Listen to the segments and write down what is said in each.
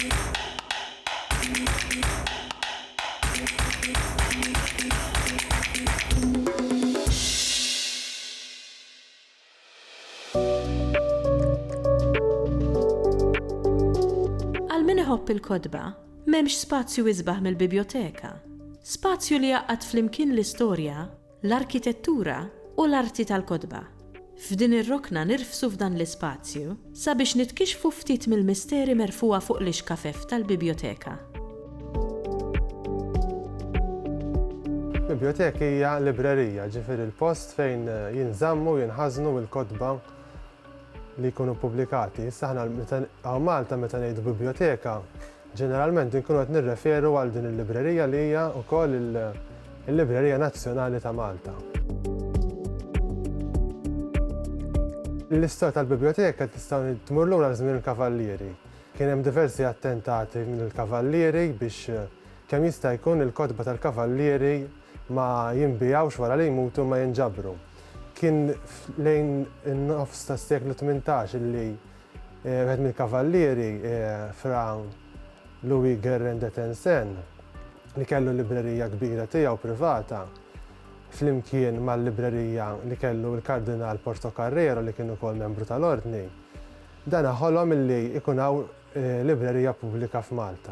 Għal min iħobb il-kodba, m'hemmx spazju isbaħ mill-biblioteka. Spazju li jaqqad flimkien l-istorja, l-arkitettura u l-arti tal-kodba. F'din ir-rokna nirfsu f'dan l-ispazju sabiex nitkixfu ftit mill-misteri merfuqa fuq l-ixkafef tal-biblioteka. Biblioteka hija librerija, ġifieri l-post fejn jinżammu jinħażnu l-kodba li jkunu pubblikati. Issa aħna Malta meta ngħidu biblioteka, ġeneralment inkunu qed nirreferu għal din il-librerija li hija wkoll il-Librerija Nazzjonali ta' Malta. L-istorja tal-biblioteka tistgħu tmur lura żmien il-kavallieri. Kien hemm diversi attentati minn il-kavallieri biex kemm jista' jkun il-kodba tal-kavallieri ma jinbijawx wara li jmutu ma jinġabru. Kien lejn in-nofs tas-seklu 18 illi wieħed mill-kavallieri fra Louis Guérin de Tencin li kellu librerija kbira tiegħu privata flimkien mal-librerija li kellu l-Kardinal Portocarrero li kien ukoll membru tal-Ordni. Dan ħolhom illi ikun hawn librerija pubblika f'Malta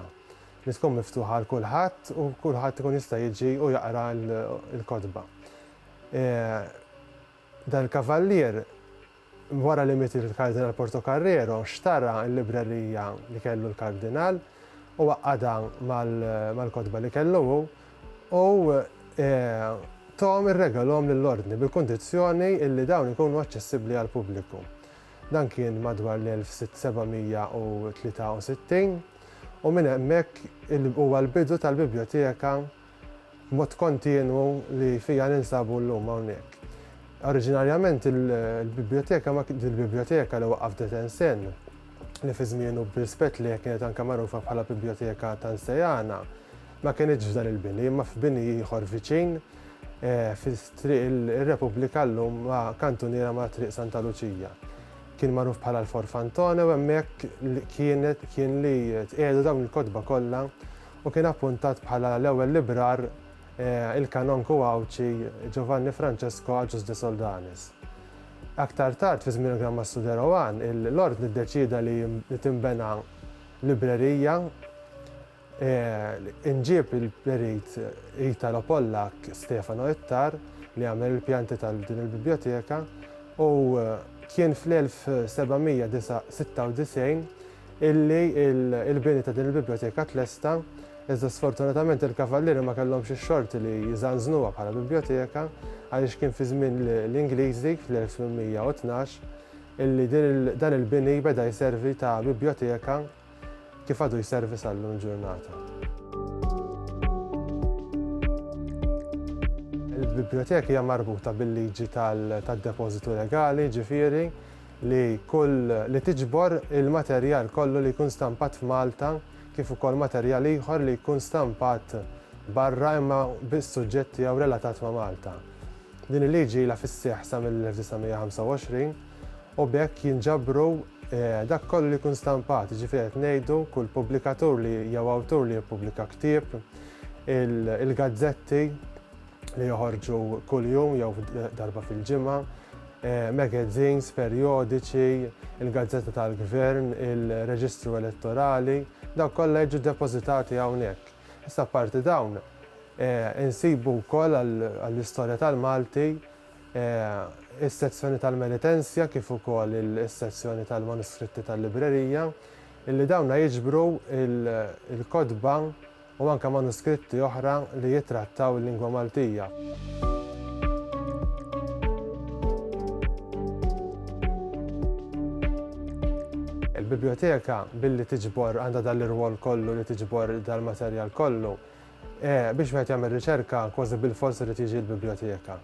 li tkun miftuħa għal kulħadd u kulħadd ikun jista' jiġi u jaqra l-kodba. Dan il-kavallier wara li miet il-Kardinal Portocarrero xtara l-librerija li kellu l-Kardinal u waqqada mal-kodba li kellu u tom irregalhom lill-Ordni bil-kundizzjoni li dawn ikunu aċċessibbli għall pubbliku. Dan kien madwar l-1763 u minn hemmhekk huwa l-bidu tal-biblioteka b'mod kontinwu li fiha ninsabu llum hawnhekk. Oriġinarjament il-biblioteka li waqaf de Tencin li fi żmienu b'rispett li kienet anke magħrufa bħala Biblioteka Tansejana ma kienitx f'dan il-bini, imma f'bini ieħor viċin fi-triq ir-Repubblika llum ma' kantuniera ma' triq Santa Luċija. Kien magħruf bħala l-Forfantone u hemmhekk kien li tqiegħdu dawn il-kodba kollha u kien appuntat bħala l-ewwel librar il-kanonku Awċi Giovanni Francesco Agius de Soldanis. Aktar tard fi żmien il-Gran Maestru de Rohan, l-Ordni ddeċida li tinbena librerija inġieb il-perit Italo-Pollak Stefano Ittar li għamel il-pjanti tal-din il-biblioteka u kien fl-1796 illi il-bini ta' din il-biblioteka tlesta, iżda sfortunatament il-kavallieri ma kellhomx ix-xorti li jżanżnuha bħala biblioteka għaliex kien fi żmien l-Ingliżi fl-1812 illi dan il-bini beda jservi ta' biblioteka kif għadu jservi sal-lum ġurnata. Il-biblioteka hija marbuta bil-liġi tad-depożitu legali, ġifieri li tiġbor il-materjal kollu li jkun stampat f'Malta kif ukoll materjal ieħor li jkun stampat barra imma bis-suġġetti jew relatat ma' Malta. Din il-liġi ilha fis-seħħ sa mill-1925 u b'hekk jinġabru dak kollu li jkun stampat, ġifieri qed ngħidu kull pubblikatur li jew awtur li jippubblika ktieb, il-gazzetti li joħorġu kuljum jew darba fil-ġimgħa, magazines, perjodiċi, il-gazzetta tal-Gvern, il-Reġistru Elettorali, dawk kollha jiġu depożitati hawnhekk. Issa apparti dawn insibu wkoll għall-istorja tal-Malti is-sezzjoni tal-Melitenzja kif ukoll is-sezzjoni tal-manuskritti tal-librerija illi dawna jiġbru il-kodba u anke manuskritti oħra li jittrattaw il-lingwa Maltija. Il-biblioteka billi tiġbor għandha dal-irwol kollu li tiġbor dal-materjal kollu biex wieħed jagħmel riċerka kważi bil-forsi li tiġi l-biblioteka.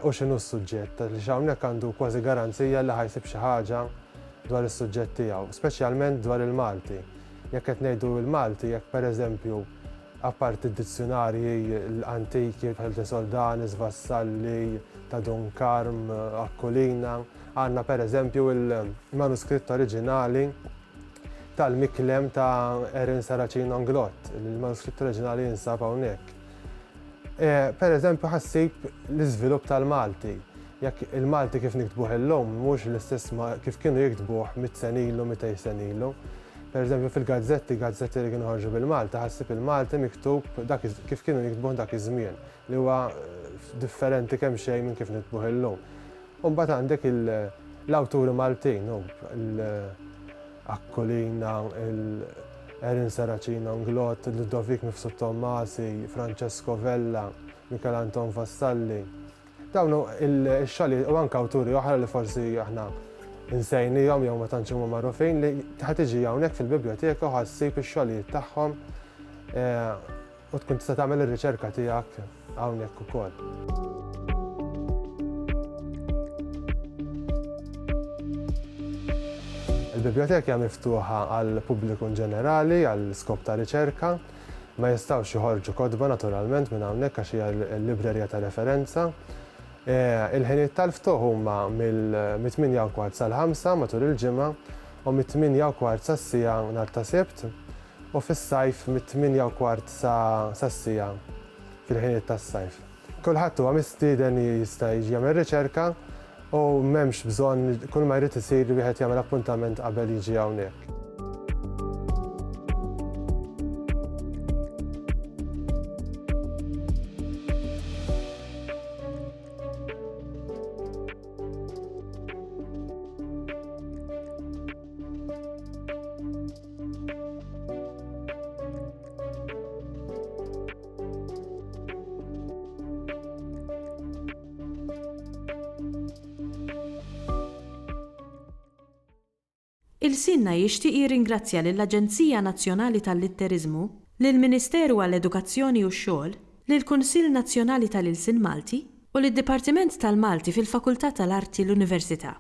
U x'inhu s-suġġett li hawnhekk għandu kważi garanzija li ħajsib xi ħaġa dwar is-suġġett tiegħu, speċjalment dwar il-Malti. Jekk qed ngħidu il-Malti, jekk pereżempju apparti d-dizzjonarji l-antiki bħal de Soldanis, Vassalli, ta' Dunkarm, Akkolina, għandna pereżempju il-manuskritt oriġinali tal-miklem ta' Erin Saracino Anglot, il-manuskritt oriġinali jinsab hawnhekk. Per eżempju, ħassib l-iżvilupp tal-Malti. Jekk il-Malti kif niktbuh illum mhux l-istess kif kienu jiktbuh 100 sen ilu, 200 sen ilu. Per eżempju, fil-gazzetti li kienu ħarġu bil-Malta, ħassib il-Malti miktub kif kienu jiktbuh dak iż-żmien, li huwa differenti kemm xejn minn kif niktbuh illum. U mbagħad għandek l-awturi Maltin, Akkolina, Erin Saracino Anglot, Ludovic Mifsud Tommasi, Francesco Vella, Michel Anton Vassalli. Dawnu il-xogħli u anke awturi oħra li forsi aħna insejnihom jew ma tantx huma magħrufin li ħadd tiġi hawnhekk fil-biblioteka u ħassib ix-xogħlijiet tagħhom u tkun tista' tagħmel ir-riċerka tiegħek hawnhekk ukoll. Il-biblioteka hija miftuħa għal pubbliku ġenerali, għal skop ta' riċerka, ma jistgħux joħorġu kodba naturalment minn hawnhekk għax hija l-librerija ta' referenza. Il-ħinijiet tal-ftuħ huma mill-8:15 sal-5 matul il-ġimgħa u mit-8:15 sas-sija nhar ta' Sibt u fis-sajf mit-8:15 sas-sija fil-ħinijiet tas-sajf. Kulħadd huwa mistieden jista' jiġi jagħmel riċerka u m'hemmx bżonn kull ma jrid isir wieħed jagħmel appuntament qabel jiġi hawnhekk. Il-Sinna jixtieq jirringrazzja lill-Aġenzija Nazzjonali tal-Litteriżmu, lill-Ministeru għall-Edukazzjoni u x-Xogħol, lill-Kunsill Nazzjonali tal-Ilsien Malti u lid-Dipartiment tal-Malti fil-Fakultà tal-Arti l-Università.